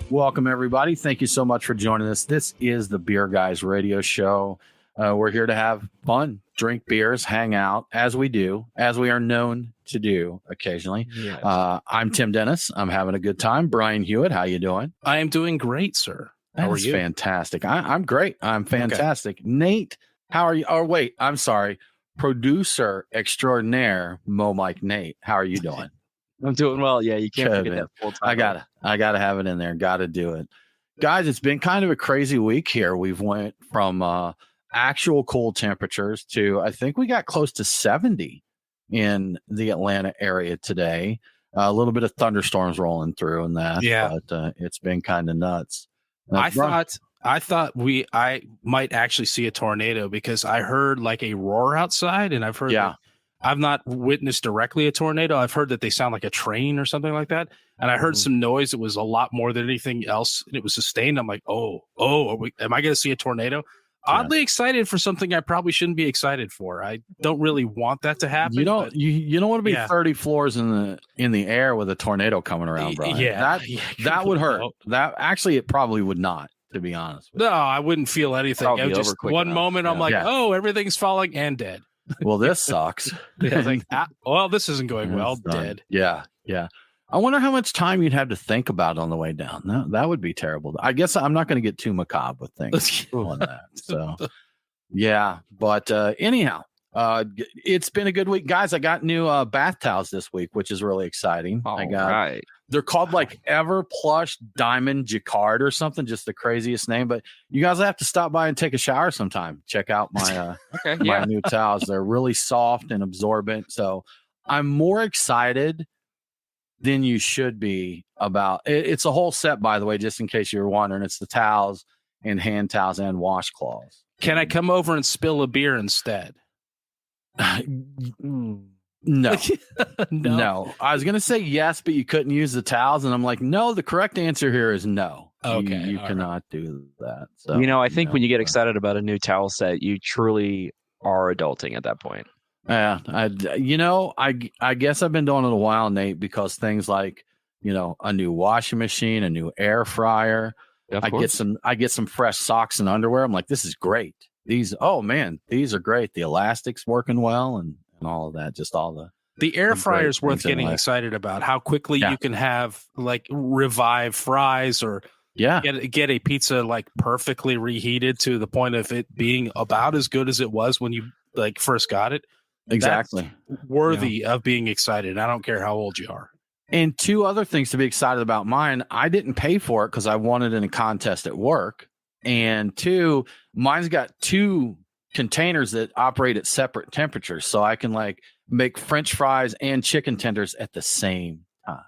Welcome, everybody. Thank you so much for joining us. This is the Beer Guys Radio Show. We're here to have fun, drink beers, hang out, as we are known to do occasionally. Yes. I'm Tim Dennis. I'm having a good time. Brian Hewitt, how you doing? I am doing great, sir. How are you? Fantastic. I'm great. I'm fantastic. Okay. Nate, how are you? Oh, wait, I'm sorry. Producer extraordinaire, Mo Mike Nate. How are you doing? I'm doing well. Yeah, you can't forget that full time. I gotta have it in there. Gotta do it. Guys, it's been kind of a crazy week here. We've went from actual cold temperatures to, I think we got close to 70 in the Atlanta area today. A little bit of thunderstorms rolling through and that. Yeah. But it's been kind of nuts. I thought I might actually see a tornado because I heard like a roar outside, and I've heard I've not witnessed directly a tornado. I've heard that they sound like a train or something like that. And I heard some noise that was a lot more than anything else, and it was sustained. I'm like, am I going to see a tornado? Oddly excited for something I probably shouldn't be excited for. I don't really want that to happen. You don't want to be 30 floors in the air with a tornado coming around, Brian. That would hurt. That actually, it probably would not, to be honest. No, I wouldn't feel anything. It was just one moment. I'm like, everything's falling and dead. Well, this sucks. I was like, this isn't going well. Dead. Yeah. I wonder how much time you'd have to think about on the way down. No, that would be terrible. I guess I'm not going to get too macabre with things on that. So, yeah. But anyhow, it's been a good week. Guys, I got new bath towels this week, which is really exciting. They're called like Ever Plush Diamond Jacquard or something, just the craziest name. But you guys have to stop by and take a shower sometime. Check out my my new towels. They're really soft and absorbent. So I'm more excited than you should be about it. It's a whole set, by the way, just in case you were wondering. It's the towels and hand towels and washcloths. Can I come over and spill a beer instead? No. No. I was going to say yes, but you couldn't use the towels. And I'm like, no, the correct answer here is no. Okay. You cannot do that. So, I think when you get excited about a new towel set, you truly are adulting at that point. Yeah. I guess I've been doing it a while, Nate, because things like, a new washing machine, a new air fryer. I get some fresh socks and underwear. I'm like, this is great. These are great. The elastic's working well and all of that. Just all the air fryer is worth getting excited about. How quickly you can have like revive fries or get a pizza like perfectly reheated to the point of it being about as good as it was when you like first got it. Exactly. That's worthy of being excited. I don't care how old you are. And two other things to be excited about mine. I didn't pay for it because I won it in a contest at work. And two, mine's got two containers that operate at separate temperatures. So I can like make French fries and chicken tenders at the same time.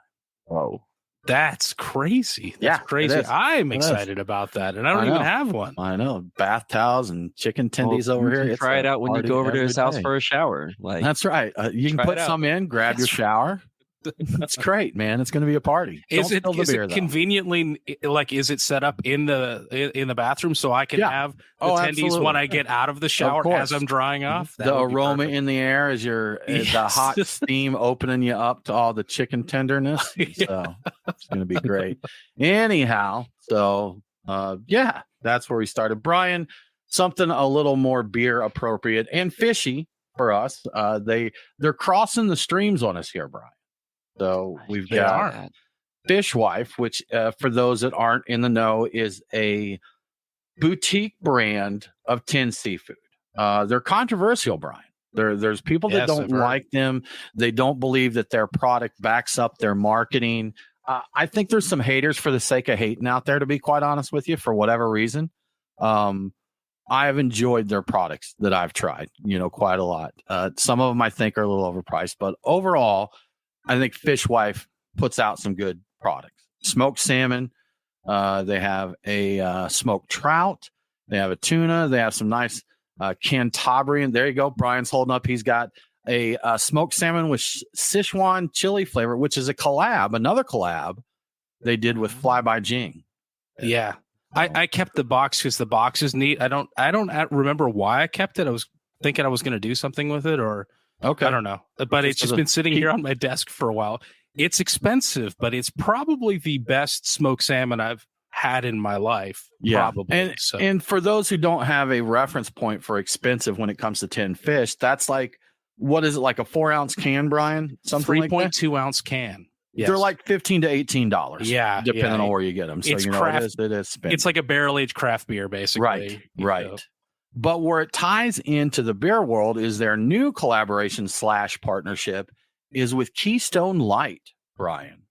Oh, that's crazy. That's crazy. I'm excited about that. And I don't even have one. I know. Bath towels and chicken tendies over here. Try it out when you go over to his house for a shower. That's right. You can put some in, grab your shower. That's great, man. It's going to be a party. Is it conveniently like? Is it set up in the bathroom so I can have the tendies when I get out of the shower as I'm drying off? The aroma in the air is the hot steam opening you up to all the chicken tenderness. So it's going to be great. Anyhow, so that's where we started. Brian, something a little more beer appropriate and fishy for us. They're crossing the streams on us here, Brian. So we've got Fishwife, which for those that aren't in the know is a boutique brand of tinned seafood. They're controversial, Brian. There's people that don't like them. They don't believe that their product backs up their marketing. I think there's some haters for the sake of hating out there, to be quite honest with you, for whatever reason. I have enjoyed their products that I've tried, quite a lot. Some of them I think are a little overpriced, but overall, I think Fishwife puts out some good products. Smoked salmon. They have a smoked trout. They have a tuna. They have some nice Cantabrian. There you go. Brian's holding up. He's got a smoked salmon with Sichuan chili flavor, which is another collab they did with Fly By Jing. Yeah. I kept the box because the box is neat. I don't remember why I kept it. I was thinking I was going to do something with it or I don't know. But it's just been sitting here on my desk for a while. It's expensive, but it's probably the best smoked salmon I've had in my life. Yeah. Probably. And for those who don't have a reference point for expensive when it comes to tinned fish, that's like, what is it, like a 4-ounce can, Brian? Something like that? 3.2 ounce can. Yes. They're like $15 to $18. Yeah. Depending on where you get them. So, it's you know, craft, it is spending. It's like a barrel-aged craft beer, basically. Right. But where it ties into the beer world is their new collaboration / partnership is with Keystone Light, Brian.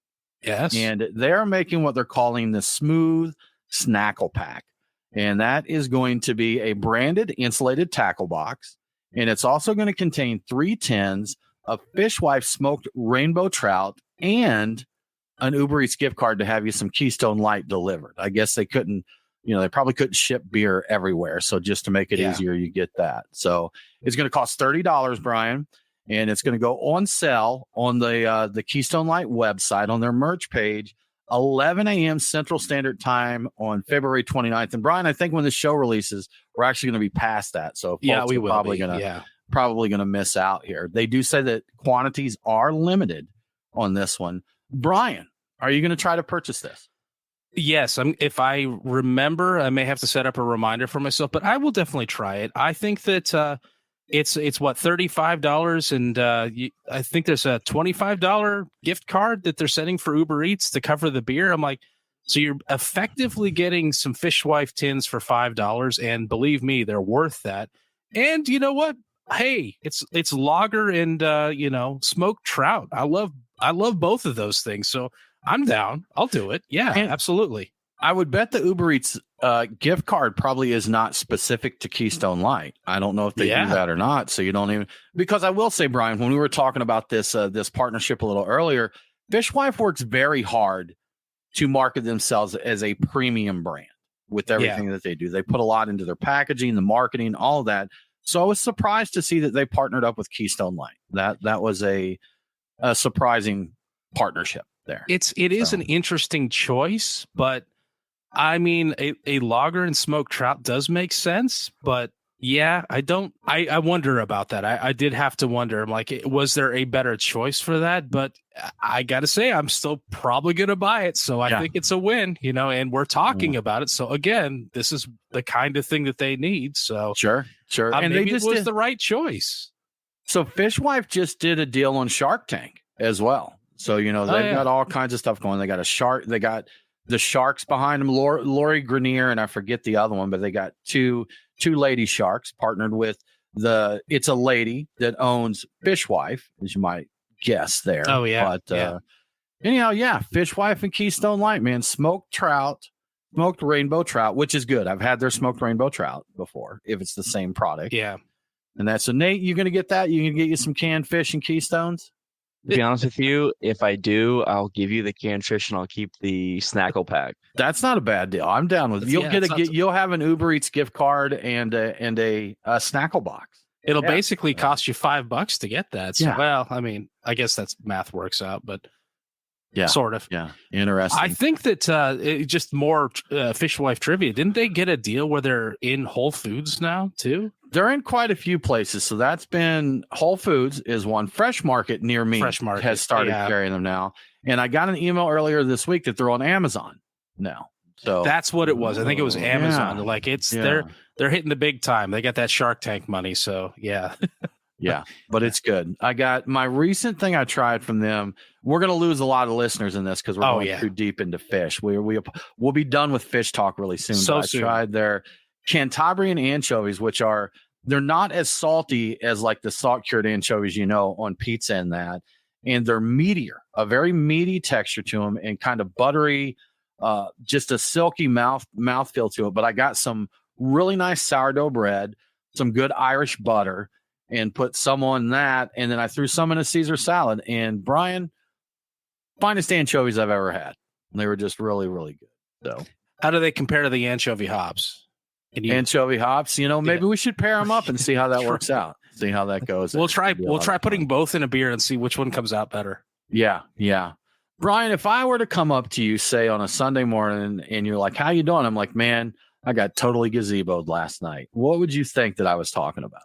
Yes. And they're making what they're calling the Smooth Snackle Pack. And that is going to be a branded insulated tackle box. And it's also going to contain 3 tins of Fishwife smoked rainbow trout and an Uber Eats gift card to have you some Keystone Light delivered. I guess they couldn't, they probably couldn't ship beer everywhere. So just to make it easier, you get that. So it's going to cost $30, Brian. And it's going to go on sale on the Keystone Light website on their merch page, 11 a.m. Central Standard Time on February 29th. And Brian, I think when the show releases, we're actually going to be past that. So we will probably going to miss out here. They do say that quantities are limited on this one. Brian, are you going to try to purchase this? Yes, if I remember, I may have to set up a reminder for myself, but I will definitely try it. I think that it's what, $35, and I think there's a $25 gift card that they're sending for Uber Eats to cover the beer. I'm like, so you're effectively getting some Fishwife tins for $5, and believe me, they're worth that. And you know what? Hey, it's lager and smoked trout. I love both of those things. So I'm down. I'll do it. Yeah, and absolutely. I would bet the Uber Eats gift card probably is not specific to Keystone Light. I don't know if they do that or not. So you don't even, because I will say, Brian, when we were talking about this partnership a little earlier, Fishwife works very hard to market themselves as a premium brand with everything that they do. They put a lot into their packaging, the marketing, all of that. So I was surprised to see that they partnered up with Keystone Light. That was a surprising partnership there. It is an interesting choice, but I mean, a lager and smoked trout does make sense, but yeah, I wonder about that. I did have to wonder, I'm like, was there a better choice for that? But I got to say, I'm still probably going to buy it. So I think it's a win, and we're talking about it. So again, this is the kind of thing that they need. So sure. And maybe it was the right choice. So Fishwife just did a deal on Shark Tank as well. So, they've got all kinds of stuff going. They got a shark. They got the sharks behind them, Lori Grenier, and I forget the other one, but they got two lady sharks partnered with it's a lady that owns Fishwife, as you might guess there. Oh, yeah. But anyhow, Fishwife and Keystone Light, man, smoked rainbow trout, which is good. I've had their smoked rainbow trout before, if it's the same product. Yeah. And that's so Nate, you going to get that? You going to get you some canned fish and Keystones? To be honest with you, if I do, I'll give you the canned fish and I'll keep the snackle pack. That's not a bad deal. I'm down with it. You'll have an Uber Eats gift card and a snackle box. It'll basically cost you $5 to get that. So, well, I mean, I guess that's math works out, but sort of. Yeah, interesting. I think that just more Fishwife trivia. Didn't they get a deal where they're in Whole Foods now too? They're in quite a few places. So that's been Whole Foods is one. Fresh Market near me has started carrying them now. And I got an email earlier this week that they're on Amazon now. So that's what it was. I think it was Amazon. Like they're hitting the big time. They got that Shark Tank money. So yeah. But it's good. I got my recent thing I tried from them. We're going to lose a lot of listeners in this because we're going too deep into fish. We'll be done with fish talk really soon. So I tried their Cantabrian anchovies, they're not as salty as like the salt cured anchovies, on pizza and that. And they're meatier, a very meaty texture to them and kind of buttery, just a silky mouthfeel to it. But I got some really nice sourdough bread, some good Irish butter, and put some on that. And then I threw some in a Caesar salad. And Brian, finest anchovies I've ever had. And they were just really, really good. So how do they compare to the anchovy hops? Anchovy hops, maybe we should pair them up and see how that works out. See how that goes. We'll try putting both in a beer and see which one comes out better. Yeah. Brian, if I were to come up to you, say on a Sunday morning, and you're like, how you doing? I'm like, man, I got totally gazeboed last night. What would you think that I was talking about?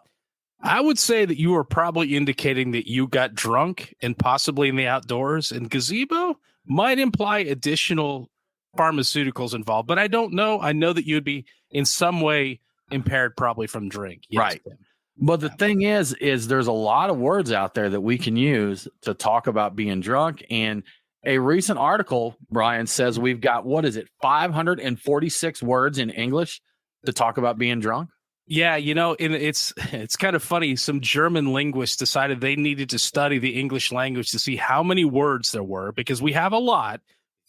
I would say that you were probably indicating that you got drunk and possibly in the outdoors, and gazebo might imply additional pharmaceuticals involved, but I don't know. I know that you'd be in some way impaired probably from drink. Yes, right. Tim. But the thing is there's a lot of words out there that we can use to talk about being drunk. And a recent article, Brian, says we've got, 546 words in English to talk about being drunk? Yeah, it's kind of funny. Some German linguists decided they needed to study the English language to see how many words there were, because we have a lot.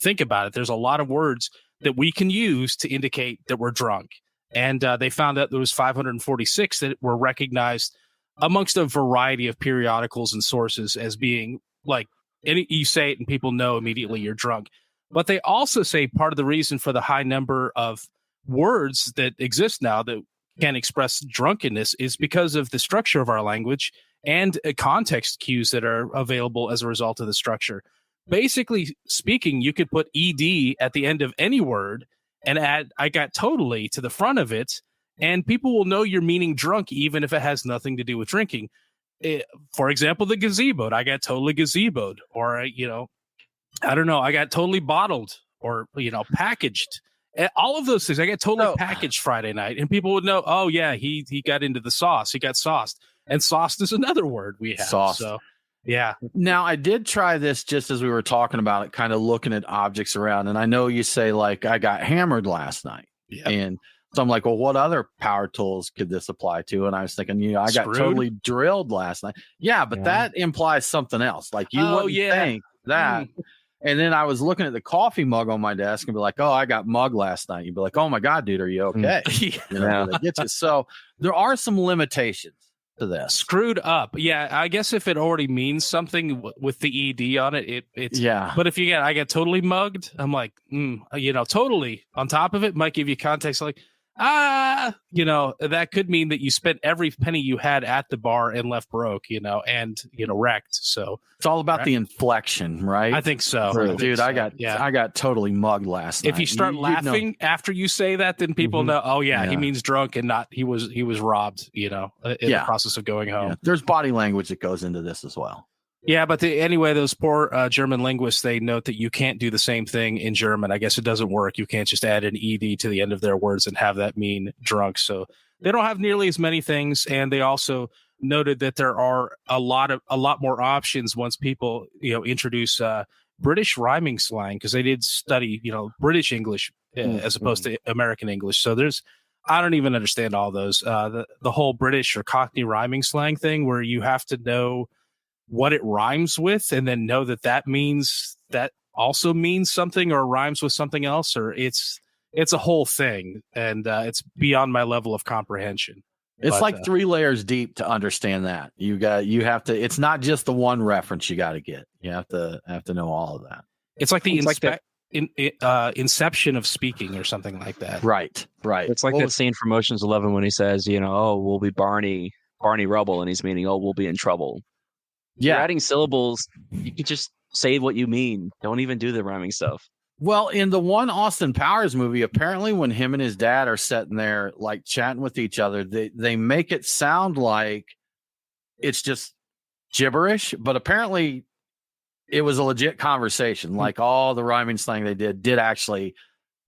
Think about it. There's a lot of words that we can use to indicate that we're drunk. And they found out there was 546 that were recognized amongst a variety of periodicals and sources as being like, you say it and people know immediately you're drunk. But they also say part of the reason for the high number of words that exist now that can express drunkenness is because of the structure of our language and context cues that are available as a result of the structure. Basically speaking, you could put ed at the end of any word and add "I got totally" to the front of it, and people will know you're meaning drunk even if it has nothing to do with drinking. For example, the gazeboed. I got totally gazeboed. Or, I don't know, I got totally bottled, or, packaged. All of those things. I got totally packaged Friday night, and people would know, oh, yeah, he got into the sauce. He got sauced. And sauced is another word we have. Sauced. So, yeah. Now, I did try this just as we were talking about it, kind of looking at objects around. And I know you say, like, I got hammered last night. Yep. And so I'm like, well, what other power tools could this apply to? And I was thinking, I got totally drilled last night. Yeah, but that implies something else. Like, you wouldn't think that. And then I was looking at the coffee mug on my desk and be like, oh, I got mugged last night. You'd be like, oh, my God, dude, are you okay? They get you. So there are some limitations to this. Screwed up. Yeah, I guess if it already means something with the ED on it, it's But if I get totally mugged, I'm like, totally on top of it might give you context like, that could mean that you spent every penny you had at the bar and left broke, and wrecked. So it's all about the inflection, right? I think so. Dude, I got totally mugged last night. If you start laughing after you say that, then people know, oh yeah, he means drunk and not he was robbed, in the process of going home. Yeah. There's body language that goes into this as well. Yeah, but anyway, those poor German linguists, they note that you can't do the same thing in German. I guess it doesn't work. You can't just add an ed to the end of their words and have that mean drunk. So they don't have nearly as many things. And they also noted that there are a lot more options once people, introduce British rhyming slang, because they did study, British English as opposed to American English. So I don't even understand all those. The whole British or Cockney rhyming slang thing where you have to know what it rhymes with and then know that means that also means something or rhymes with something else, or it's a whole thing, and it's beyond my level of comprehension. It's like 3 layers deep to understand that. You have to, it's not just the one reference you got to get. You have to know all of that. It's like the inception of speaking or something like that. Right. It's like that scene from Ocean's 11 when he says, oh, we'll be Barney Rubble, and he's meaning, oh, we'll be in trouble. Yeah. You're adding syllables. You could just say what you mean. Don't even do the rhyming stuff. Well, in the one Austin Powers movie, apparently when him and his dad are sitting there like chatting with each other, they make it sound like it's just gibberish, but apparently it was a legit conversation. Like all the rhyming slang they did actually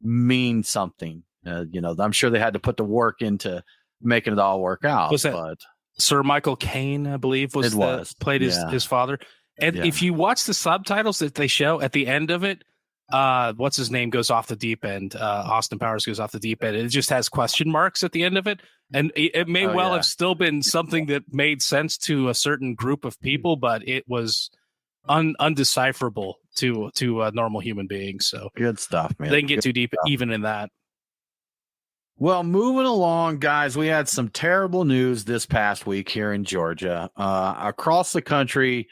mean something. I'm sure they had to put the work into making it all work out. But Sir Michael Caine, I believe, played his father. And if you watch the subtitles that they show at the end of it, what's his name goes off the deep end. Austin Powers goes off the deep end. It just has question marks at the end of it. And it may have still been something that made sense to a certain group of people, but it was undecipherable to a normal human being. So good stuff, man. They can get too deep even in that. Well, moving along, guys, we had some terrible news this past week here in Georgia. Across the country,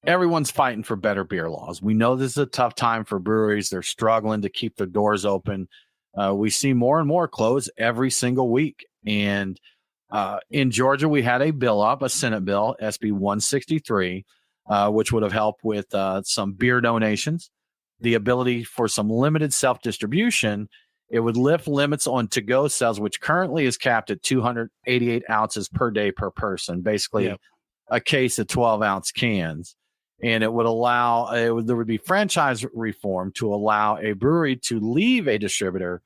everyone's fighting for better beer laws. We know this is a tough time for breweries. They're struggling to keep their doors open. We see more and more close every single week. And in Georgia, we had a Senate bill, SB 163, which would have helped with some beer donations, the ability for some limited self-distribution. It would lift limits on to-go sales, which currently is capped at 288 ounces per day per person, basically a case of 12-ounce cans. and there would be franchise reform to allow a brewery to leave a distributor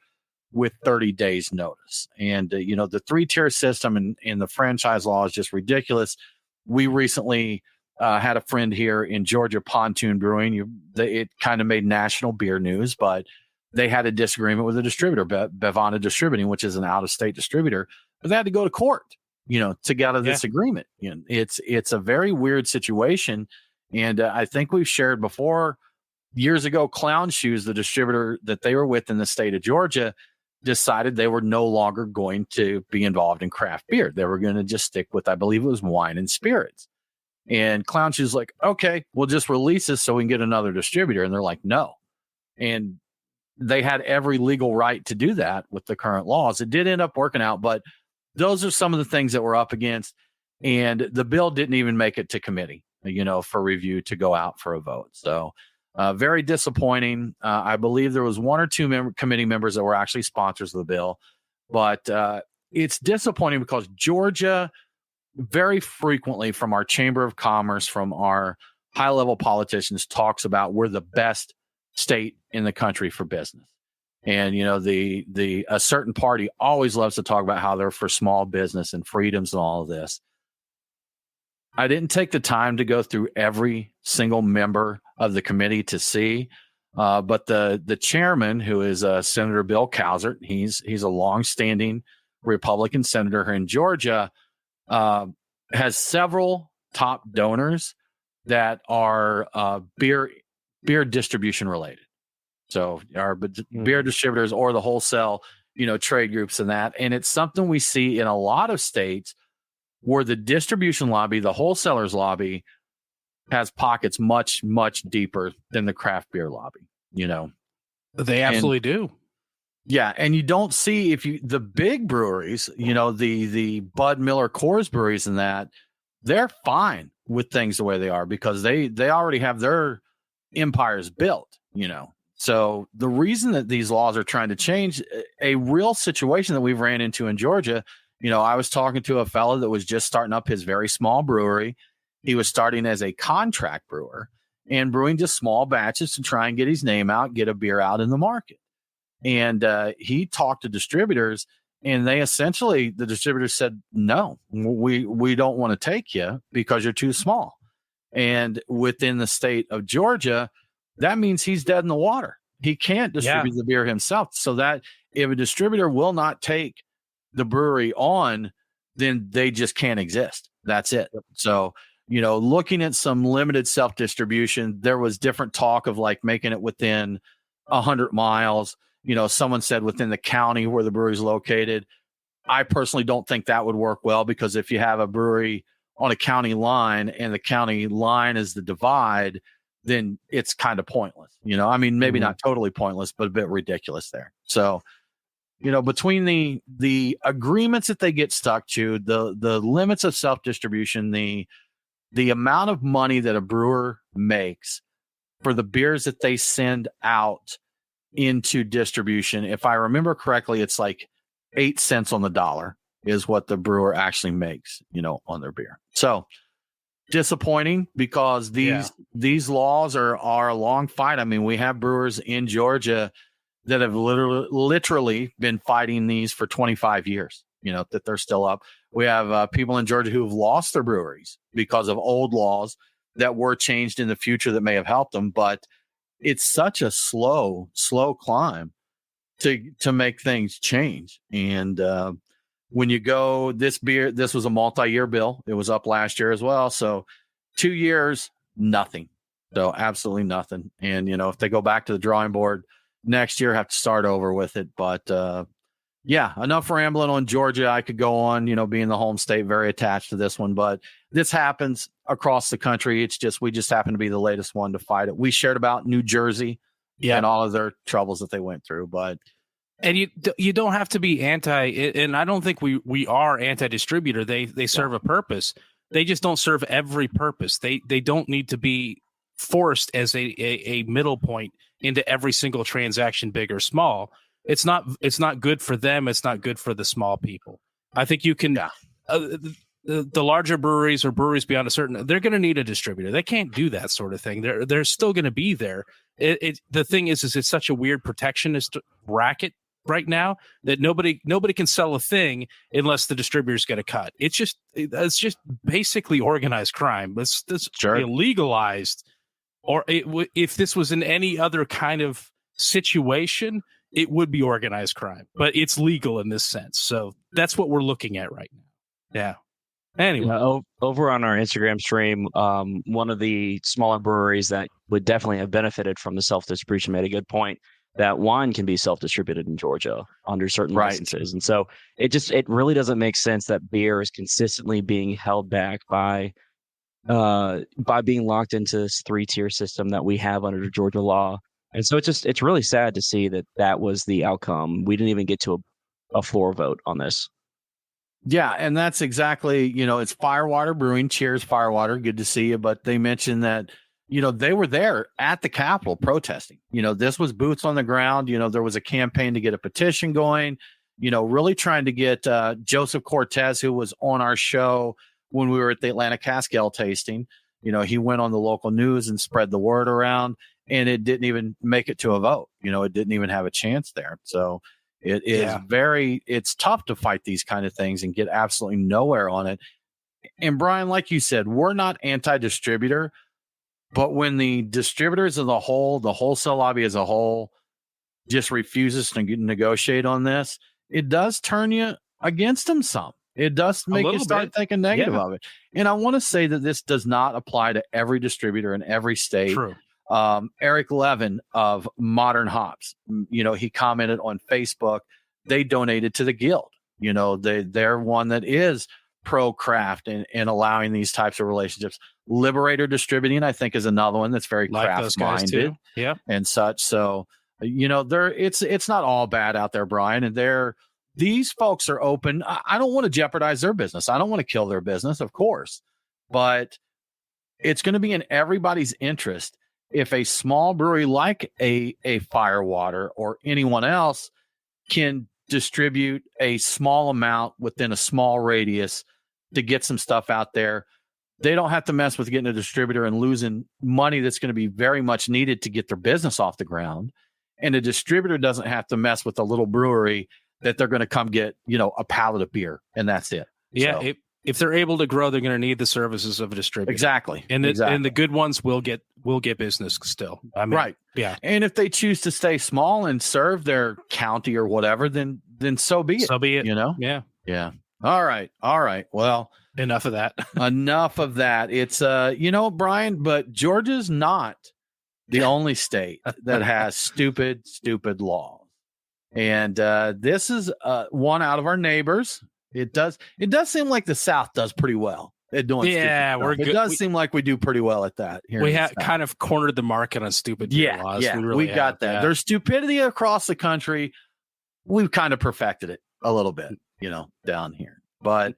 with 30 days notice. And, the 3-tier system in the franchise law is just ridiculous. We recently had a friend here in Georgia, Pontoon Brewing. It kind of made national beer news, but they had a disagreement with a distributor, Bevana Distributing, which is an out-of-state distributor, but they had to go to court, to get out of this agreement. It's a very weird situation. And I think we've shared before, years ago, Clown Shoes, the distributor that they were with in the state of Georgia, decided they were no longer going to be involved in craft beer. They were going to just stick with, I believe it was wine and spirits. And Clown Shoes like, okay, we'll just release this so we can get another distributor. And they're like, no. And they had every legal right to do that with the current laws. It did end up working out, but those are some of the things that we're up against. And the bill didn't even make it to committee, for review to go out for a vote. So very disappointing. I believe there was 1 or 2 committee members that were actually sponsors of the bill, but it's disappointing because Georgia very frequently, from our Chamber of Commerce, from our high-level politicians, talks about we're the best state in the country for business. And, a certain party always loves to talk about how they're for small business and freedoms and all of this. I didn't take the time to go through every single member of the committee to see, but the chairman, who is Senator Bill Cowsert, he's a longstanding Republican senator here in Georgia, has several top donors that are beer distribution related. So our beer distributors or the wholesale, trade groups and that. And it's something we see in a lot of states where the distribution lobby, the wholesalers lobby, has pockets much, much deeper than the craft beer lobby, They absolutely do. Yeah. And you don't see the big breweries, the Bud Miller Coors breweries and that, they're fine with things the way they are because they already have their empires built, So the reason that these laws are trying to change, a real situation that we've ran into in Georgia, I was talking to a fellow that was just starting up his very small brewery. He was starting as a contract brewer and brewing just small batches to try and get his name out, get a beer out in the market. And he talked to distributors, and the distributors said, no, we don't want to take you because you're too small. And within the state of Georgia, that means he's dead in the water. He can't distribute the beer himself. So that if a distributor will not take the brewery on, then they just can't exist. That's it. So, looking at some limited self-distribution, there was different talk of like making it within 100 miles. Someone said within the county where the brewery is located. I personally don't think that would work well because if you have a brewery on a county line and the county line is the divide, then it's kind of pointless. Maybe not totally pointless, but a bit ridiculous there. So, between the agreements that they get stuck to, the limits of self-distribution, the amount of money that a brewer makes for the beers that they send out into distribution, if I remember correctly, it's like 8 cents on the dollar is what the brewer actually makes, on their beer. So disappointing because these laws are a long fight. I mean, we have brewers in Georgia that have literally been fighting these for 25 years, that they're still up. We have people in Georgia who have lost their breweries because of old laws that were changed in the future that may have helped them. But it's such a slow climb to make things change. And when you go, this was a multi-year bill. It was up last year as well. So 2 years, nothing. So absolutely nothing. And, if they go back to the drawing board next year, have to start over with it. But enough rambling on Georgia. I could go on, being the home state, very attached to this one. But this happens across the country. It's just, we just happen to be the latest one to fight it. We shared about New Jersey and all of their troubles that they went through. But and you don't have to be anti, and I don't think we are anti-distributor. They serve a purpose. They just don't serve every purpose. They don't need to be forced as a middle point into every single transaction, big or small. It's not good for them. It's not good for the small people. I think you can. the larger breweries or breweries beyond a certain, they're going to need a distributor. They can't do that sort of thing. They're still going to be there. The thing is it's such a weird protectionist racket right now that nobody can sell a thing unless the distributors get a cut. It's just basically organized crime. It's Sure. legalized. Or if this was in any other kind of situation, it would be organized crime. But it's legal in this sense. So that's what we're looking at right now. Yeah. Anyway, over on our Instagram stream, one of the smaller breweries that would definitely have benefited from the self-distribution made a good point that wine can be self-distributed in Georgia under certain licenses. And so it really doesn't make sense that beer is consistently being held back by being locked into this 3-tier system that we have under the Georgia law. And so it's really sad to see that was the outcome. We didn't even get to a floor vote on this. Yeah, and that's exactly, it's Firewater Brewing. Cheers, Firewater. Good to see you. But they mentioned that, they were there at the Capitol protesting. This was boots on the ground. There was a campaign to get a petition going, really trying to get Joseph Cortez, who was on our show when we were at the Atlanta Cask Ale tasting. He went on the local news and spread the word around, and it didn't even make it to a vote. It didn't even have a chance there. So it is it's tough to fight these kind of things and get absolutely nowhere on it. And Brian, like you said, we're not anti-distributor, but when the distributors as a whole, the wholesale lobby as a whole, just refuses to negotiate on this, it does turn you against them some. It does make you start thinking negative of it. And I want to say that this does not apply to every distributor in every state. True. Eric Levin of Modern Hops, he commented on Facebook, they donated to the guild. They're one that is pro craft and allowing these types of relationships. Liberator Distributing, I think, is another one that's very craft minded and such. So, it's not all bad out there, Brian. And these folks are open. I don't want to jeopardize their business. I don't want to kill their business, of course, but it's going to be in everybody's interest if a small brewery like a Firewater or anyone else can distribute a small amount within a small radius to get some stuff out there. They don't have to mess with getting a distributor and losing money that's going to be very much needed to get their business off the ground. And a distributor doesn't have to mess with a little brewery that they're going to come get, a pallet of beer, and that's it. Yeah. So, if they're able to grow, they're going to need the services of a distributor. Exactly. And the good ones will get business still. I mean, right. Yeah. And if they choose to stay small and serve their county or whatever, then so be it. So be it. Yeah. Yeah. All right. Well, enough of that. Enough of that. It's Brian, but Georgia's not the only state that has stupid laws. And this is one out of our neighbors. It does seem like the South does pretty well at doing we're good. It does seem like we do pretty well at that. We have kind of cornered the market on stupid laws. Yeah, we got that. Yeah. There's stupidity across the country. We've kind of perfected it a little bit, down here. But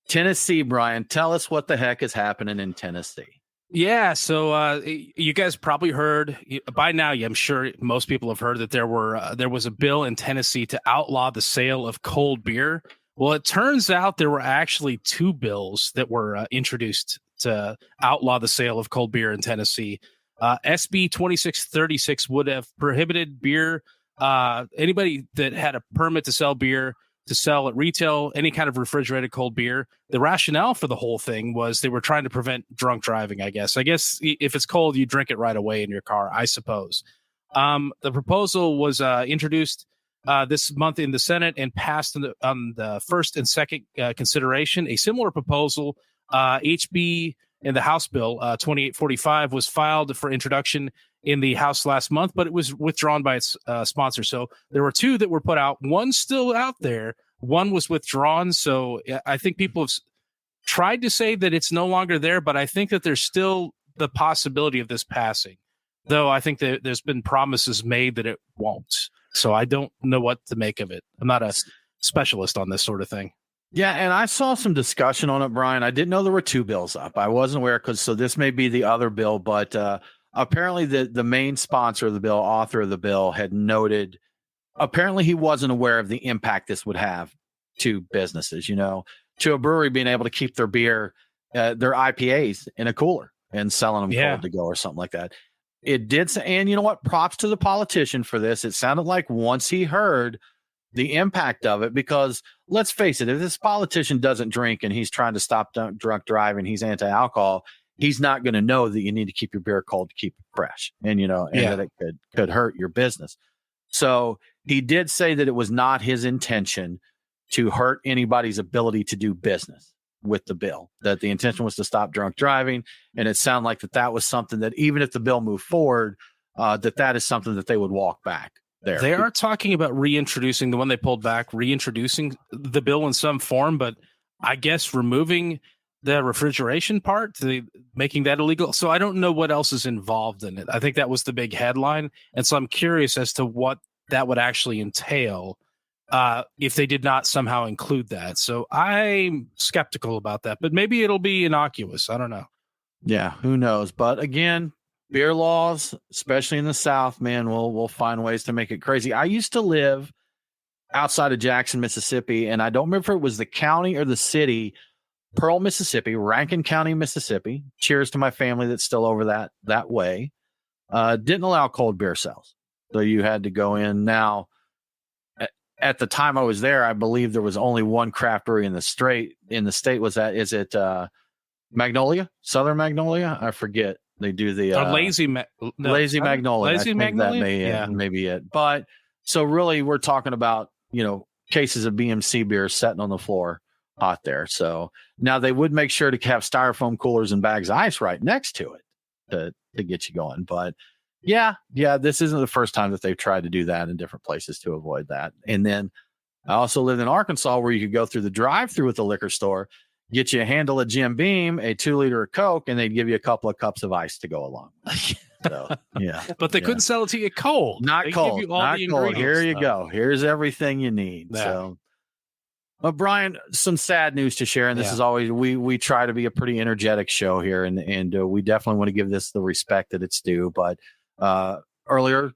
Tennessee, Brian, tell us what the heck is happening in Tennessee. Yeah, so you guys probably heard by now. I'm sure most people have heard that there was a bill in Tennessee to outlaw the sale of cold beer. Well, it turns out there were actually 2 bills that were introduced to outlaw the sale of cold beer in Tennessee. SB 2636 would have prohibited beer. Anybody that had a permit to sell beer to sell at retail, any kind of refrigerated cold beer. The rationale for the whole thing was they were trying to prevent drunk driving, I guess. If it's cold, you drink it right away in your car, I suppose. The proposal was introduced this month in the Senate and passed on the first and second consideration. A similar proposal, HB in the House Bill 2845, was filed for introduction in the House last month, but it was withdrawn by its sponsor. So there were 2 that were put out. One's still out there. One was withdrawn. So I think people have tried to say that it's no longer there, but I think that there's still the possibility of this passing, though I think that there's been promises made that it won't. So I don't know what to make of it. I'm not a specialist on this sort of thing. Yeah, and I saw some discussion on it, Brian. I didn't know there were 2 bills up. I wasn't aware so this may be the other bill, but apparently the main sponsor of the bill, author of the bill, had noted apparently he wasn't aware of the impact this would have to businesses. to a brewery being able to keep their beer, their IPAs in a cooler and selling them cold to go or something like that. It did. And you know what? Props to the politician for this. It sounded like once he heard the impact of it, because let's face it, if this politician doesn't drink and he's trying to stop drunk driving, he's anti-alcohol, he's not going to know that you need to keep your beer cold to keep it fresh, and that it could hurt your business. So he did say that it was not his intention to hurt anybody's ability to do business with the bill, that the intention was to stop drunk driving. And it sounded like that was something that even if the bill moved forward, that is something that they would walk back there. They are talking about reintroducing the one they pulled back, reintroducing the bill in some form, but I guess removing the refrigeration part, making that illegal. So I don't know what else is involved in it. I think that was the big headline. And so I'm curious as to what that would actually entail if they did not somehow include that. So I'm skeptical about that, but maybe it'll be innocuous. I don't know. Yeah, who knows? But again, beer laws, especially in the South, man, we'll find ways to make it crazy. I used to live outside of Jackson, Mississippi, and I don't remember if it was the county or the city, Pearl, Mississippi, Rankin County, Mississippi. Cheers to my family that's still over that way. Didn't allow cold beer sales. So you had to go in. Now, at the time I was there, I believe there was only one craft brewery in the state. Is it Magnolia? Southern Magnolia? I forget. They do the Lazy Magnolia. Lazy Magnolia. That may be it. But so really, we're talking about cases of BMC beer sitting on the floor hot there. So now they would make sure to have styrofoam coolers and bags of ice right next to it to get you going. But yeah, this isn't the first time that they've tried to do that in different places to avoid that. And then I also lived in Arkansas where you could go through the drive-through at the liquor store, get you a handle of Jim Beam, a 2-liter of Coke, and they'd give you a couple of cups of ice to go along. So, yeah. But they couldn't sell it to you cold. Not cold. Not cold. Here you go. Here's everything you need. Yeah. So, well, Brian, some sad news to share. And this is always, we try to be a pretty energetic show here. And we definitely want to give this the respect that it's due. But earlier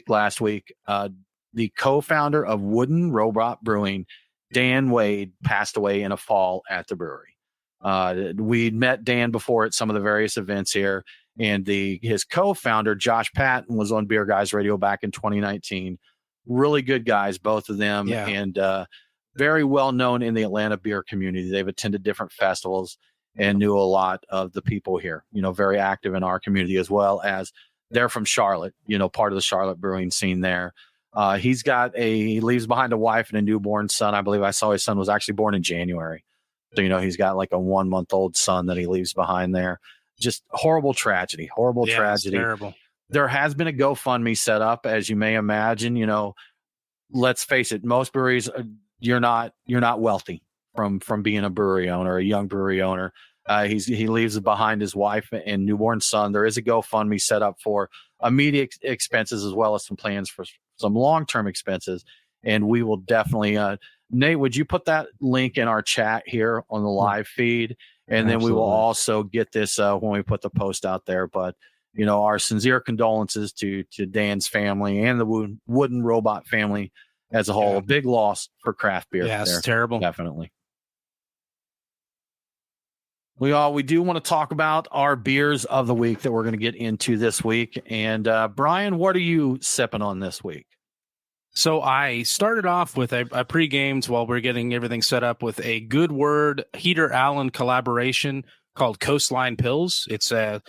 last week, the co-founder of Wooden Robot Brewing, Dan Wade, passed away in a fall at the brewery. We'd met Dan before at some of the various events here, and his co-founder, Josh Patton, was on Beer Guys Radio back in 2019. Really good guys, both of them, and very well known in the Atlanta beer community. They've attended different festivals and knew a lot of the people here, very active in our community, as well as they're from Charlotte, part of the Charlotte brewing scene there. He leaves behind a wife and a newborn son. I believe I saw his son was actually born in January. So, he's got like a 1-month-old son that he leaves behind there. Just horrible tragedy. It's terrible. There has been a GoFundMe set up, as you may imagine. Let's face it, most breweries, you're not wealthy from being a brewery owner, a young brewery owner. He leaves behind his wife and newborn son. There is a GoFundMe set up for immediate expenses, as well as some plans for some long-term expenses. And we will definitely, Nate, would you put that link in our chat here on the live feed? And then we will also get this when we put the post out there. But, our sincere condolences to Dan's family and the Wooden Robot family as a whole. Yeah. A big loss for craft beer. Yeah, it's terrible. Definitely. We do want to talk about our beers of the week that we're going to get into this week. And Brian, what are you sipping on this week? So I started off with a pre-gamed while we're getting everything set up with a Good Word Heater Allen collaboration called Coastline Pils. It's a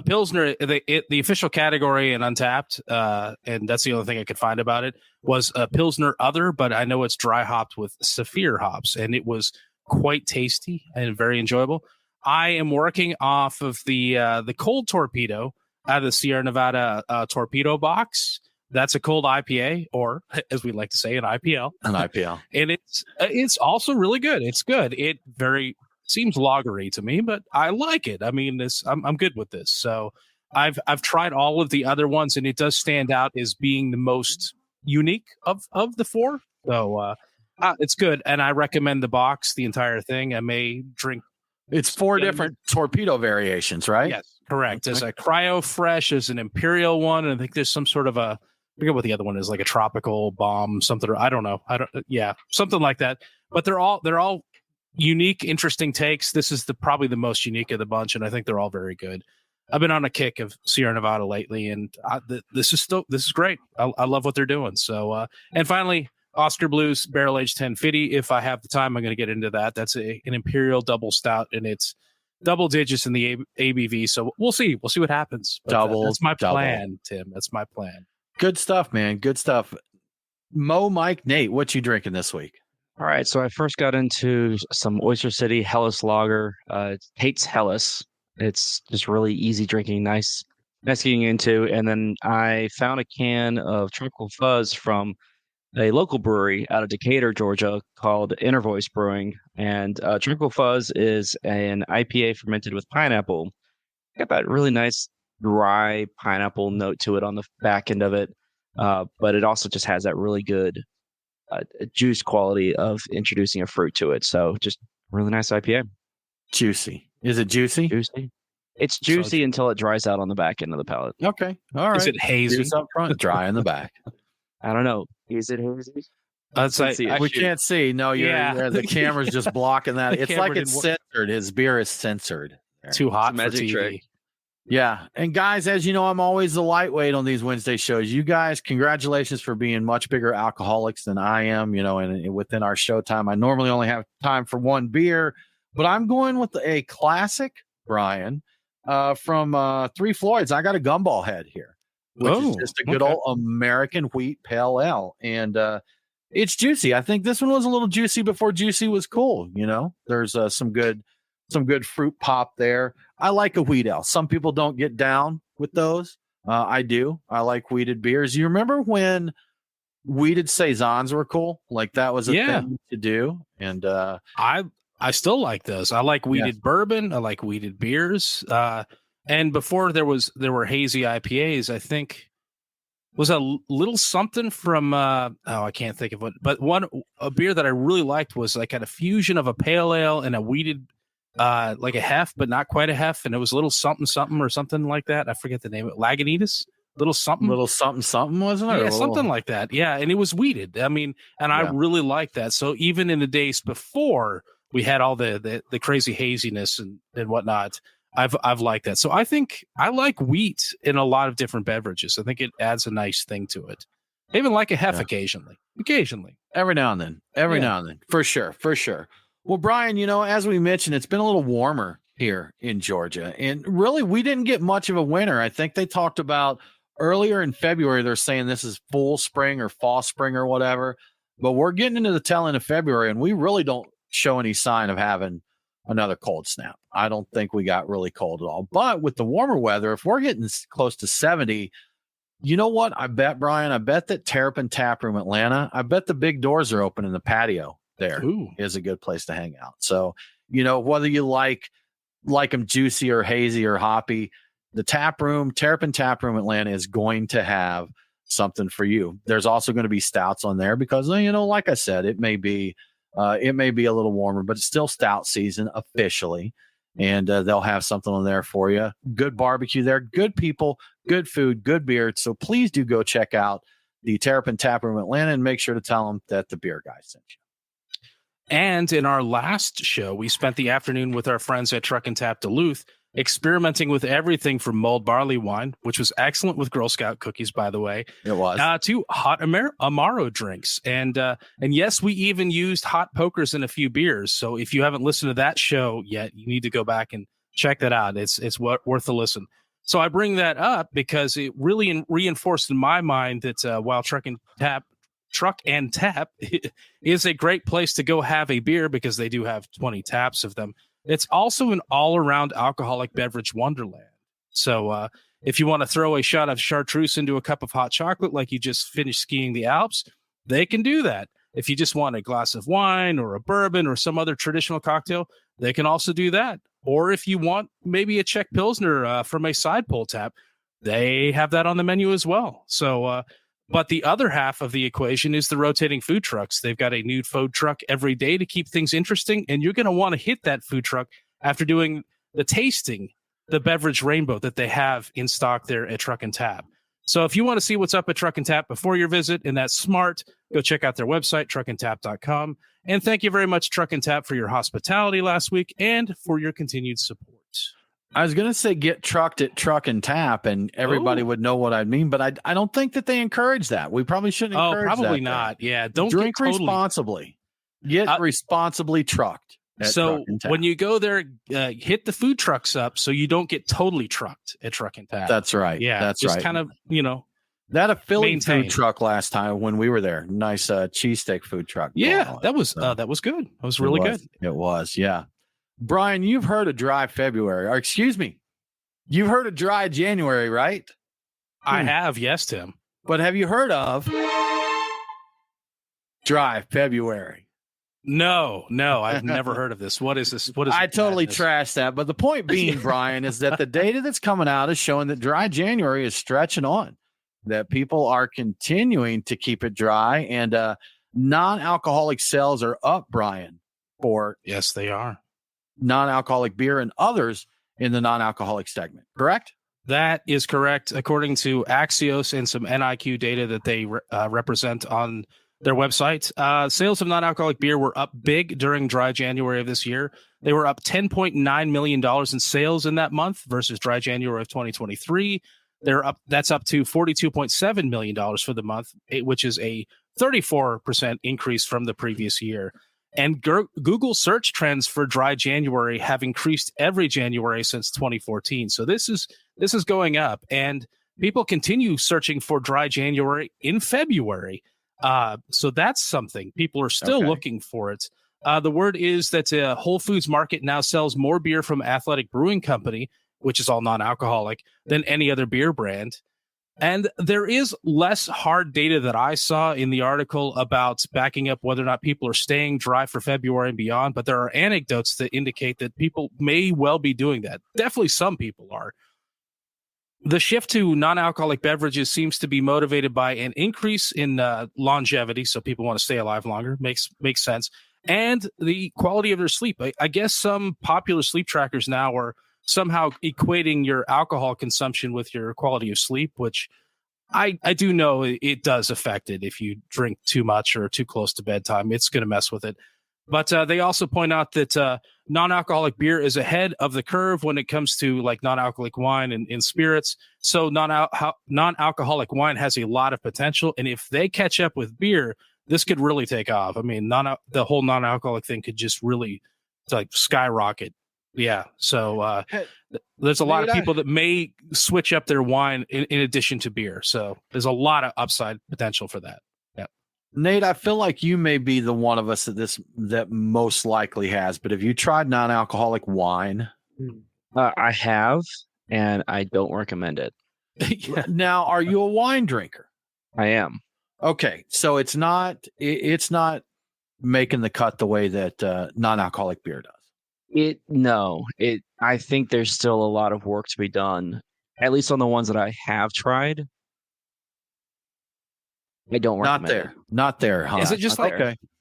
Pilsner. The official category in Untapped, and that's the only thing I could find about it, was a Pilsner Other, but I know it's dry hopped with Saphir hops, and it was quite tasty and very enjoyable. I am working off of the Cold Torpedo out of the Sierra Nevada Torpedo box. That's a cold IPA, or as we like to say, an IPL. An IPL. And it's also really good. It's good. It seems lagery to me, but I like it. I mean, I'm good with this. So I've tried all of the other ones, and it does stand out as being the most unique of the four. So it's good, and I recommend the box, the entire thing. I may drink. It's 4 different torpedo variations, right? Yes, correct. There's a Cryo Fresh, there's an Imperial one, and I think there's some sort of I forget what the other one is, like a tropical bomb, something. I don't know. Something like that. But they're all unique, interesting takes. This is probably the most unique of the bunch, and I think they're all very good. I've been on a kick of Sierra Nevada lately, and this is great. I love what they're doing. So, and finally, Oscar Blues Barrel Aged 1050. If I have the time, I'm going to get into that. That's an Imperial Double Stout, and it's double digits in the ABV. So we'll see. We'll see what happens. But that's my plan, Tim. That's my plan. Good stuff, man. Good stuff. Mo, Mike, Nate, what you drinking this week? All right. So I first got into some Oyster City Helles Lager. Tate's Helles. It's just really easy drinking, nice getting into. And then I found a can of Tropical Fuzz from a local brewery out of Decatur, Georgia, called Inner Voice Brewing. And Tropical Fuzz is an IPA fermented with pineapple. Got that really nice dry pineapple note to it on the back end of it. But it also just has that really good juice quality of introducing a fruit to it. So just really nice IPA. Juicy. Is it juicy? Juicy. It's juicy until it dries out on the back end of the palate. Okay. All right. Is it hazy? Juice up front, dry in the back. I don't know. Is it hazy? We can't see. No, the camera's just blocking that. It's like it's censored. His beer is censored. Too hot for magic TV. trick. Yeah. And guys, as you know, I'm always the lightweight on these Wednesday shows. You guys, congratulations for being much bigger alcoholics than I am, and within our showtime. I normally only have time for one beer, but I'm going with a classic, Brian, from Three Floyds. I got a Gumball Head here, which is just a good old American wheat pale ale. And it's juicy. I think this one was a little juicy before juicy was cool. There's some good fruit pop there. I like a wheat ale. Some people don't get down with those. I do. I like wheated beers. You remember when wheated saisons were cool? Like that was a thing to do. And I still like those. I like wheated bourbon. I like wheated beers. And before there were hazy IPAs, I think was a little something from I can't think of it, but a beer that I really liked was like a fusion of a pale ale and a wheated like a hef, but not quite a hef, and it was a little something or something like that. I forget the name of it. Lagunitas? Little something, wasn't it? Yeah, something like that. Yeah, and it was wheated. I mean, and I really liked that. So even in the days before we had all the crazy haziness and whatnot, I've liked that. So I think I like wheat in a lot of different beverages. I think it adds a nice thing to it. I even like a hef occasionally. Every now and then. For sure. Well, Brian, as we mentioned, it's been a little warmer here in Georgia. And really, we didn't get much of a winter. I think they talked about earlier in February, they're saying this is full spring or fall spring or whatever. But we're getting into the tail end of February, and we really don't show any sign of having another cold snap. I don't think we got really cold at all. But with the warmer weather, if we're getting close to 70, you know what? I bet, Brian, that Terrapin Tap Room Atlanta, I bet the big doors are open in the patio. There is a good place to hang out. So, whether you like them juicy or hazy or hoppy, the Terrapin Tap Room Atlanta is going to have something for you. There's also going to be stouts on there because, like I said, it may be a little warmer, but it's still stout season officially. And they'll have something on there for you. Good barbecue there, good people, good food, good beer. So please do go check out the Terrapin Tap Room Atlanta and make sure to tell them that the beer guy sent you. And in our last show, we spent the afternoon with our friends at Truck and Tap Duluth, experimenting with everything from mulled barley wine, which was excellent with Girl Scout cookies, by the way. It was. To hot Amaro drinks. And yes, we even used hot pokers in a few beers. So if you haven't listened to that show yet, you need to go back and check that out. It's worth a listen. So I bring that up because it really reinforced in my mind that while Truck and Tap is a great place to go have a beer because they do have 20 taps of them. It's also an all-around alcoholic beverage wonderland. So if you want to throw a shot of chartreuse into a cup of hot chocolate like you just finished skiing the Alps, they can do that. If you just want a glass of wine or a bourbon or some other traditional cocktail, they can also do that. Or if you want maybe a Czech Pilsner from a side pull tap, they have that on the menu as well. So but the other half of the equation is the rotating food trucks. They've got a new food truck every day to keep things interesting. And you're going to want to hit that food truck after doing the tasting, the beverage rainbow that they have in stock there at Truck and Tap. So if you want to see what's up at Truck and Tap before your visit, and that's smart, go check out their website, truckandtap.com. And thank you very much, Truck and Tap, for your hospitality last week and for your continued support. I was going to say get trucked at Truck and Tap, and everybody would know what I mean, but I don't think that they encourage that. We probably shouldn't encourage that. Probably not. Yeah, don't drink responsibly. Get responsibly trucked. So when you go there, hit the food trucks up so you don't get totally trucked at Truck and Tap. That's right. Yeah, that's just right. kind of, that a Philly food truck last time when we were there. Nice cheesesteak food truck. Yeah, that was good. That was really good. It was, yeah. Brian, you've heard of dry February, or excuse me, you've heard of dry January, right? I have, yes, Tim. But have you heard of dry February? No, I've never heard of this. What is this? I totally trashed that. But the point being, Brian, is that the data that's coming out is showing that dry January is stretching on, that people are continuing to keep it dry, and non-alcoholic sales are up, Brian, for yes, they are. Non-alcoholic beer and others in the non-alcoholic segment, correct? That is correct. According to Axios and some NIQ data that they represent on their website, sales of non-alcoholic beer were up big during dry January of this year. They were up $10.9 million in sales in that month versus dry January of 2023. That's up to $42.7 million for the month, which is a 34% increase from the previous year. And Google search trends for dry January have increased every January since 2014. So this is going up, and people continue searching for dry January in February. So that's something. People are still looking for it. The word is that Whole Foods Market now sells more beer from Athletic Brewing Company, which is all non-alcoholic, than any other beer brand. And there is less hard data that I saw in the article about backing up whether or not people are staying dry for February and beyond. But there are anecdotes that indicate that people may well be doing that. Definitely some people are. The shift to non-alcoholic beverages seems to be motivated by an increase in longevity. So people want to stay alive longer. Makes sense. And the quality of their sleep. I guess some popular sleep trackers now are somehow equating your alcohol consumption with your quality of sleep, which I do know it does affect it. If you drink too much or too close to bedtime, it's going to mess with it. But they also point out that non-alcoholic beer is ahead of the curve when it comes to like non-alcoholic wine and spirits. So non-alcoholic wine has a lot of potential. And if they catch up with beer, this could really take off. I mean, the whole non-alcoholic thing could just really like skyrocket. Yeah. So there's a lot of people that may switch up their wine in addition to beer. So there's a lot of upside potential for that. Yeah. Nate, I feel like you may be the one of us that most likely has, but have you tried non-alcoholic wine? I have, and I don't recommend it. Yeah. Now, are you a wine drinker? I am. Okay. So it's not making the cut the way that non-alcoholic beer does. I think there's still a lot of work to be done, at least on the ones that I have tried. I don't recommend Not there, huh? Is it just like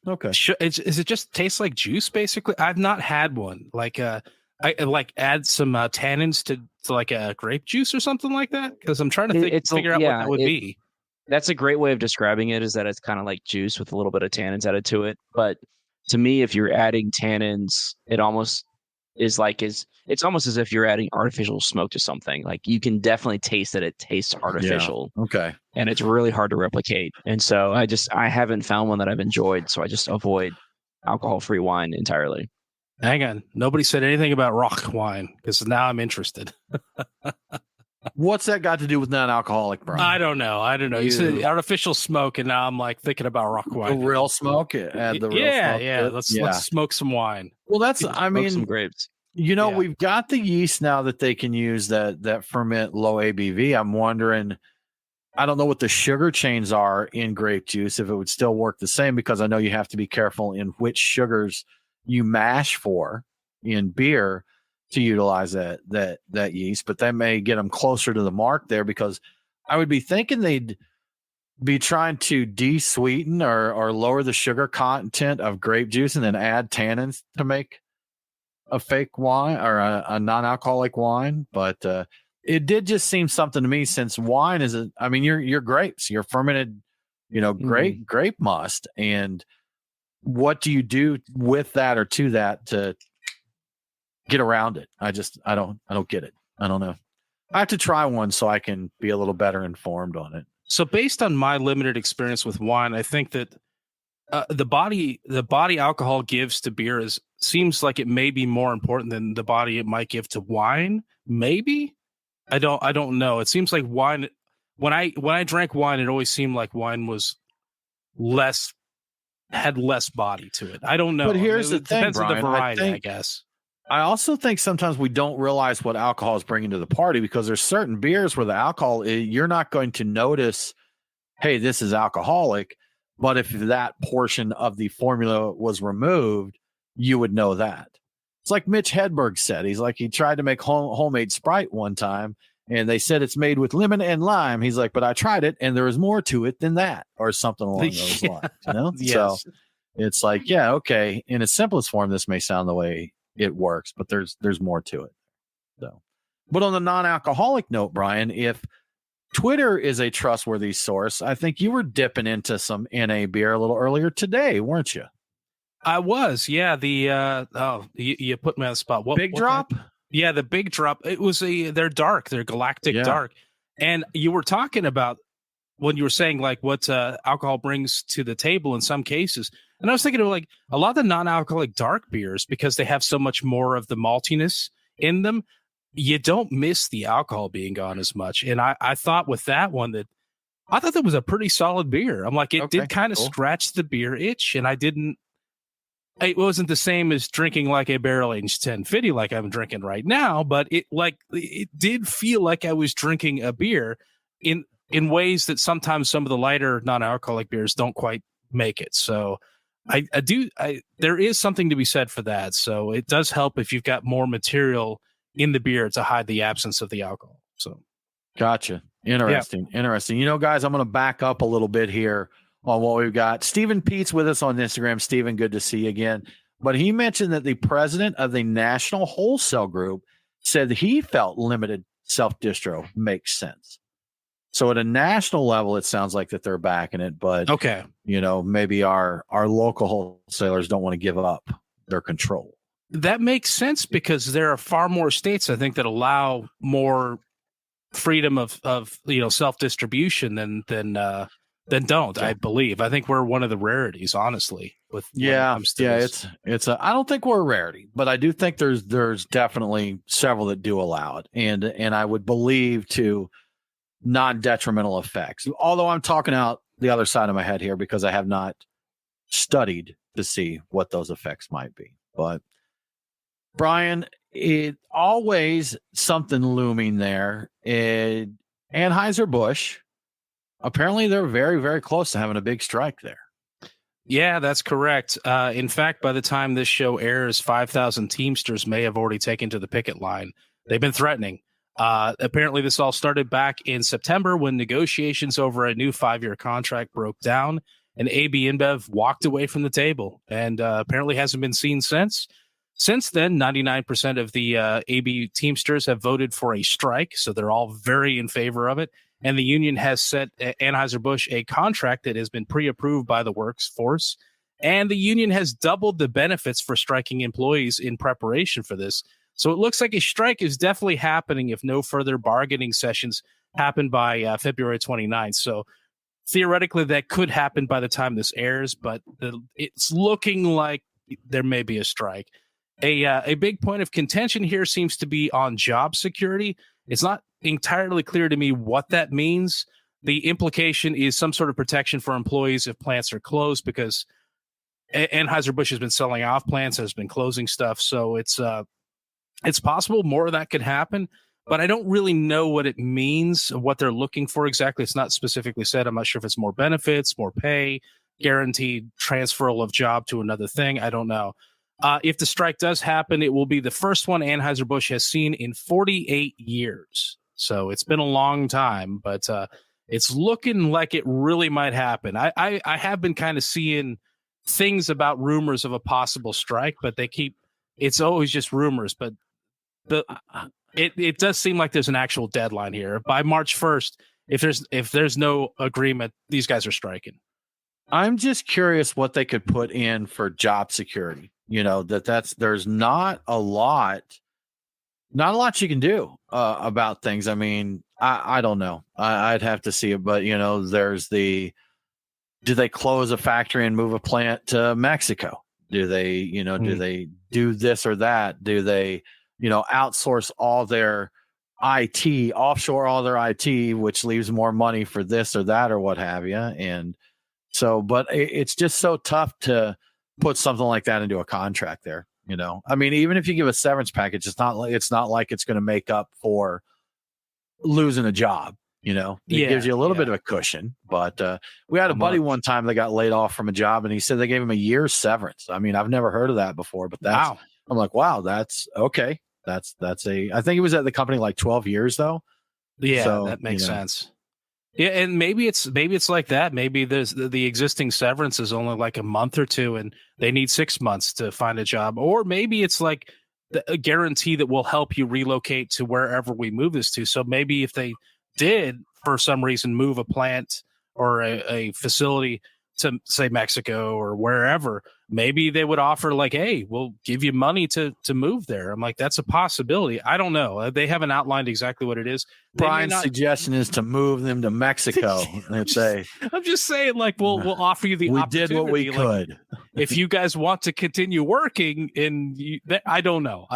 okay? Is it just taste like juice basically? I've not had one. Like I like add some tannins to like a grape juice or something like that, because I'm trying to figure out what that would be. That's a great way of describing it, is that it's kind of like juice with a little bit of tannins added to it. But to me, if you're adding tannins, it almost is like it's almost as if you're adding artificial smoke to something. Like you can definitely taste that it tastes artificial. Yeah. Okay. And it's really hard to replicate. And so I haven't found one that I've enjoyed. So I just avoid alcohol-free wine entirely. Hang on. Nobody said anything about rock wine, because now I'm interested. What's that got to do with non-alcoholic, Brian? I don't know. You said artificial smoke, and now I'm like thinking about rock wine. The real smoke? Add the real smoke. Yeah. Let's smoke some wine. Well, Some grapes. We've got the yeast now that they can use that ferment low ABV. I'm wondering, I don't know what the sugar chains are in grape juice, if it would still work the same, because I know you have to be careful in which sugars you mash for in beer to utilize that yeast, but that may get them closer to the mark there, because I would be thinking they'd be trying to de-sweeten or lower the sugar content of grape juice and then add tannins to make a fake wine or a non-alcoholic wine. But it did just seem something to me, since wine is you're grapes, you're fermented, grape must. And what do you do with that or to that to get around it? I don't get it. I don't know. I have to try one so I can be a little better informed on it. So based on my limited experience with wine, I think that the body alcohol gives to beer seems like it may be more important than the body it might give to wine. Maybe. I don't know. It seems like wine, when I drank wine, it always seemed like wine had less body to it. I don't know. But here's the thing, depends on Brian, the variety, I guess. I also think sometimes we don't realize what alcohol is bringing to the party, because there's certain beers where the alcohol, you're not going to notice, hey, this is alcoholic. But if that portion of the formula was removed, you would know that. It's like Mitch Hedberg said. He's like, he tried to make homemade Sprite one time, and they said it's made with lemon and lime. He's like, but I tried it, and there was more to it than that, or something along those lines. Yes. So it's like, yeah, okay. In its simplest form, this may sound the way it works, but there's more to it. So, but on the non-alcoholic note, Brian, if Twitter is a trustworthy source, I think you were dipping into some NA beer a little earlier today, weren't you? I was, yeah. You put me on the spot. Big Drop? Yeah, the Big Drop. It was they're dark. They're galactic dark. And you were talking about when you were saying like what alcohol brings to the table in some cases. And I was thinking of like a lot of the non-alcoholic dark beers, because they have so much more of the maltiness in them, you don't miss the alcohol being gone as much. And I thought with that one that was a pretty solid beer. I'm like, it did kind of scratch the beer itch, and it wasn't the same as drinking like a barrel-aged 1050 like I'm drinking right now, but it did feel like I was drinking a beer in ways that sometimes some of the lighter non-alcoholic beers don't quite make it. So there is something to be said for that. So it does help if you've got more material in the beer to hide the absence of the alcohol. So gotcha. Interesting. Guys, I'm going to back up a little bit here on what we've got. Stephen Pete's with us on Instagram. Stephen, good to see you again. But he mentioned that the president of the National Wholesale Group said that he felt limited self-distro makes sense. So at a national level, it sounds like that they're backing it. But, maybe our local wholesalers don't want to give up their control. That makes sense, because there are far more states, I think, that allow more freedom of self-distribution than don't. I believe. I think we're one of the rarities, honestly. It's I don't think we're a rarity, but I do think there's definitely several that do allow it, and I would believe to non-detrimental effects. Although I'm talking out the other side of my head here, because I have not studied to see what those effects might be. But Brian, it always something looming there. Anheuser-Busch, apparently they're very, very close to having a big strike there. Yeah, that's correct. In fact, by the time this show airs, 5,000 Teamsters may have already taken to the picket line. They've been threatening. Apparently, this all started back in September when negotiations over a new 5-year contract broke down, and AB InBev walked away from the table, and apparently hasn't been seen since. Since then, 99% of the AB Teamsters have voted for a strike, so they're all very in favor of it. And the union has set Anheuser-Busch a contract that has been pre-approved by the workforce. And the union has doubled the benefits for striking employees in preparation for this. So it looks like a strike is definitely happening if no further bargaining sessions happen by February 29th. So theoretically, that could happen by the time this airs, but it's looking like there may be a strike. A big point of contention here seems to be on job security. It's not entirely clear to me what that means. The implication is some sort of protection for employees if plants are closed, because Anheuser-Busch has been selling off plants, has been closing stuff. So it's possible more of that could happen, but I don't really know what it means, what they're looking for exactly. It's not specifically said. I'm not sure if it's more benefits, more pay, guaranteed transferal of job to another thing. I don't know. If the strike does happen, it will be the first one Anheuser-Busch has seen in 48 years. So it's been a long time, but it's looking like it really might happen. I have been kind of seeing things about rumors of a possible strike, but it's always just rumors. But it does seem like there's an actual deadline here. By March 1st, if there's no agreement, these guys are striking. I'm just curious what they could put in for job security. There's not a lot you can do about things. I mean, I don't know. I'd have to see it, but there's do they close a factory and move a plant to Mexico? Do they, do they do this or that? Do they, outsource all their IT, offshore all their IT, which leaves more money for this or that or what have you? And so, but it's just so tough to put something like that into a contract there. I mean, even if you give a severance package, it's not like it's going to make up for losing a job. It gives you a little bit of a cushion. But we had a buddy one time that got laid off from a job, and he said they gave him a year's severance. I mean, I've never heard of that before, but I'm like, wow, that's okay. I think he was at the company like 12 years though. Yeah, so, that makes sense. Yeah, and maybe it's like that. Maybe there's the existing severance is only like a month or two, and they need 6 months to find a job. Or maybe it's like a guarantee that will help you relocate to wherever we move this to. So maybe if they did for some reason move a plant or a facility to say Mexico or wherever, maybe they would offer like, hey, we'll give you money to move there. I'm like, that's a possibility. I don't know. They haven't outlined exactly what it is. Brian's suggestion is to move them to Mexico. And say, I'm just saying, like, we'll offer you the opportunity. We did what we could. If you guys want to continue working I don't know.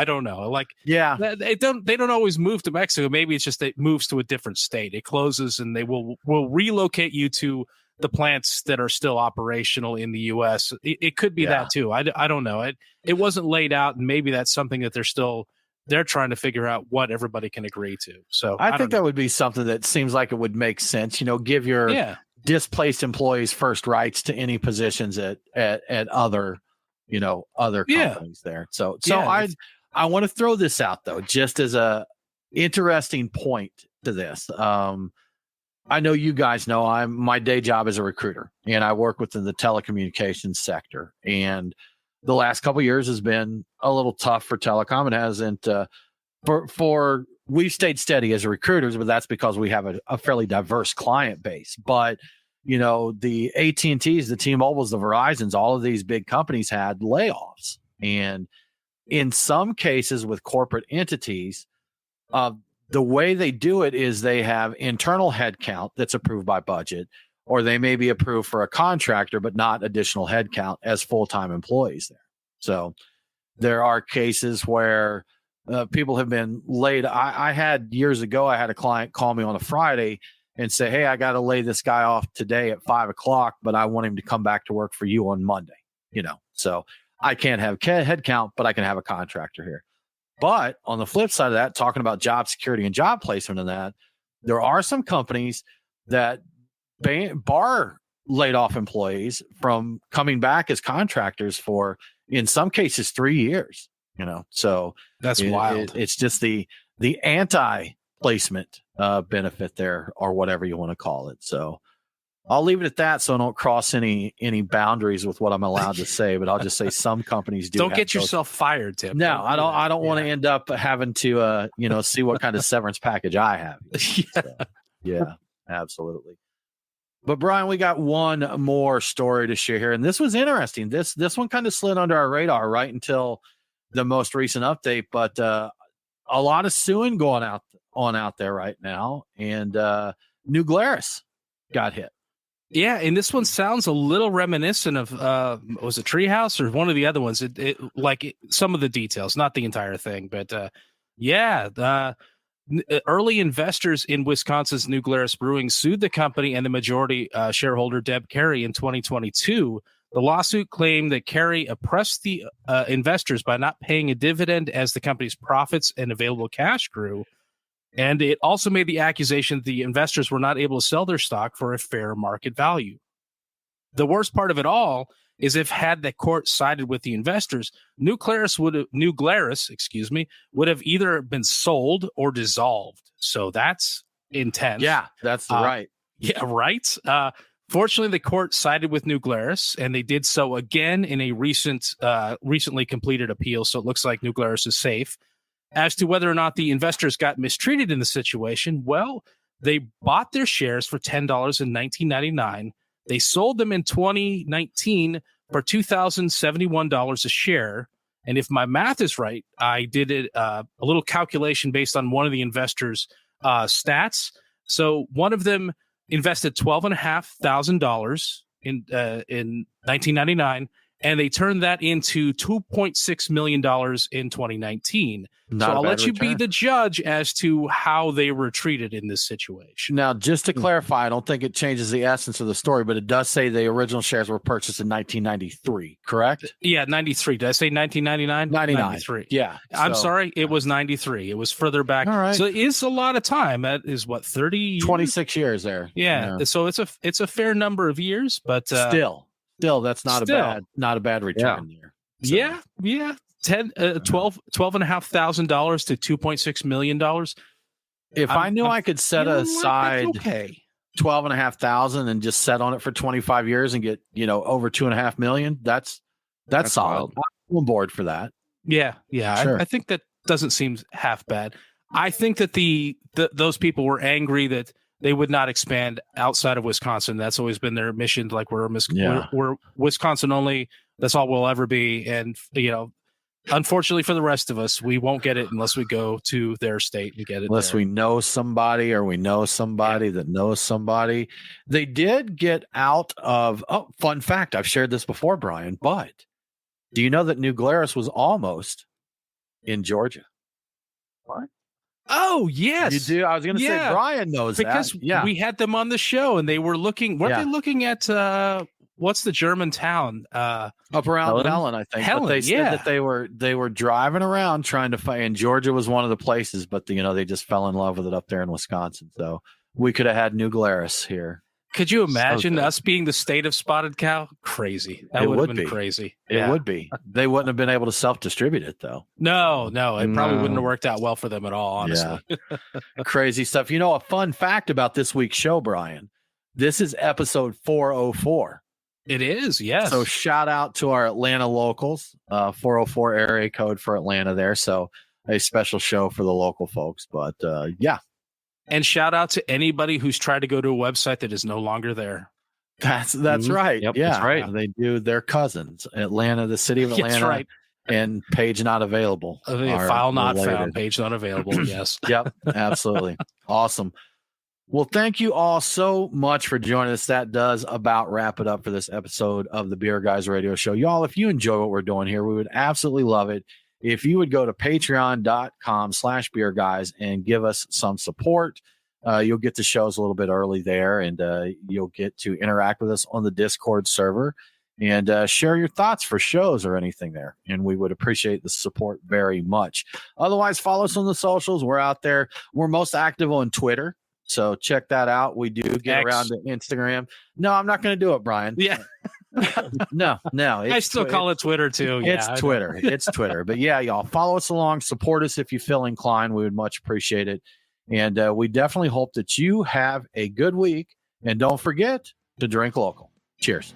Like, yeah, they don't always move to Mexico. Maybe it's just it moves to a different state. It closes and they will relocate you to the plants that are still operational in the U.S. It could be that too. I don't know. It wasn't laid out, and maybe that's something that they're trying to figure out what everybody can agree to. So I think that would be something that seems like it would make sense. Give your displaced employees first rights to any positions at other companies there. So I want to throw this out though, just as a interesting point to this. I know you guys know my day job is a recruiter, and I work within the telecommunications sector. And the last couple of years has been a little tough for telecom. It hasn't we've stayed steady as recruiters, but that's because we have a fairly diverse client base. But the AT&Ts, the T-Mobiles, the Verizons, all of these big companies had layoffs, and in some cases with corporate entities, the way they do it is they have internal headcount that's approved by budget, or they may be approved for a contractor, but not additional headcount as full-time employees there. So there are cases where people have been laid. I had years ago, I had a client call me on a Friday and say, hey, I got to lay this guy off today at 5:00, but I want him to come back to work for you on Monday. So I can't have headcount, but I can have a contractor here. But on the flip side of that, talking about job security and job placement and that, there are some companies that bar laid off employees from coming back as contractors for, in some cases, 3 years. So that's wild. It's just the anti-placement benefit there, or whatever you want to call it. So I'll leave it at that, so I don't cross any boundaries with what I'm allowed to say. But I'll just say some companies do. Don't get yourself fired, Tim. No, I don't want to end up having to see what kind of severance package I have. Yeah, absolutely. But Brian, we got one more story to share here, and this was interesting. This one kind of slid under our radar right until the most recent update. But a lot of suing going out there right now, and New Glarus got hit. Yeah, and this one sounds a little reminiscent of was it Treehouse or one of the other ones? Some of the details, not the entire thing, but early investors in Wisconsin's New Glarus Brewing sued the company and the majority shareholder Deb Carey in 2022. The lawsuit claimed that Carey oppressed the investors by not paying a dividend as the company's profits and available cash grew. And it also made the accusation that the investors were not able to sell their stock for a fair market value. The worst part of it all is had the court sided with the investors, New Glarus would have either been sold or dissolved. So that's intense. Yeah, that's right. Yeah, right. Fortunately, the court sided with New Glarus, and they did so again in a recently completed appeal. So it looks like New Glarus is safe. as to whether or not the investors got mistreated in the situation. Well, they bought their shares for $10 in 1999. They sold them in 2019 for $2,071 a share. And if my math is right, I did it a little calculation based on one of the investors' stats. So one of them invested $12,500 in 1999, and they turned that into $2.6 million in 2019. So I'll let you be the judge as to how they were treated in this situation. Now, just to clarify, I don't think it changes the essence of the story, but it does say the original shares were purchased in 1993, correct? Yeah, 93. Did I say 1999? 93. Yeah. I'm sorry. It was 93. It was further back. All right. So it is a lot of time. That is what, 30 years? 26 years there. Yeah. So it's a fair number of years, but still that's not a bad return there. So. Yeah. $12,500 to $2.6 million. If I knew I could set aside $12,500 and just set on it for 25 years and get, over $2.5 million, that's solid. I'm on board for that. Yeah. Sure. I think that doesn't seem half bad. I think that those people were angry that they would not expand outside of Wisconsin. That's always been their mission. Like we're Wisconsin only. That's all we'll ever be. And, unfortunately for the rest of us, we won't get it unless we go to their state and get it. Unless we know somebody or we know somebody that knows somebody. They did get out of, fun fact, I've shared this before, Brian, but do you know that New Glarus was almost in Georgia? What? Oh, yes. You do? I was going to say Brian knows because we had them on the show and they were looking, they looking at, what's the German town? Up around Helen, I think. Helen, but they said that they were driving around trying to find, and Georgia was one of the places, but they just fell in love with it up there in Wisconsin. So we could have had New Glarus here. Could you imagine us being the state of spotted cow? Crazy. That would have been crazy. It would be. They wouldn't have been able to self-distribute it, though. No. It probably wouldn't have worked out well for them at all, honestly. Yeah. Crazy stuff. A fun fact about this week's show, Brian. This is episode 404. It is, yes. So shout out to our Atlanta locals, 404 area code for Atlanta there. So a special show for the local folks. But yeah. And shout out to anybody who's tried to go to a website that is no longer there. That's right. Yep, yeah, that's right. They do their cousins, Atlanta, the city of Atlanta. That's right. And page not available. File not found, page not available. Yes. Yep, absolutely. Awesome. Well, thank you all so much for joining us. That does about wrap it up for this episode of the Beer Guys Radio Show. Y'all, if you enjoy what we're doing here, we would absolutely love it if you would go to patreon.com/beerguys and give us some support. You'll get the shows a little bit early there, and you'll get to interact with us on the Discord server and share your thoughts for shows or anything there. And we would appreciate the support very much. Otherwise, follow us on the socials. We're out there. We're most active on Twitter. So check that out. We do get around to Instagram. No, I'm not going to do it, Brian. Yeah. No. I still call it Twitter too. It's Twitter. It's Twitter. But yeah, y'all follow us along. Support us if you feel inclined. We would much appreciate it. And we definitely hope that you have a good week. And don't forget to drink local. Cheers.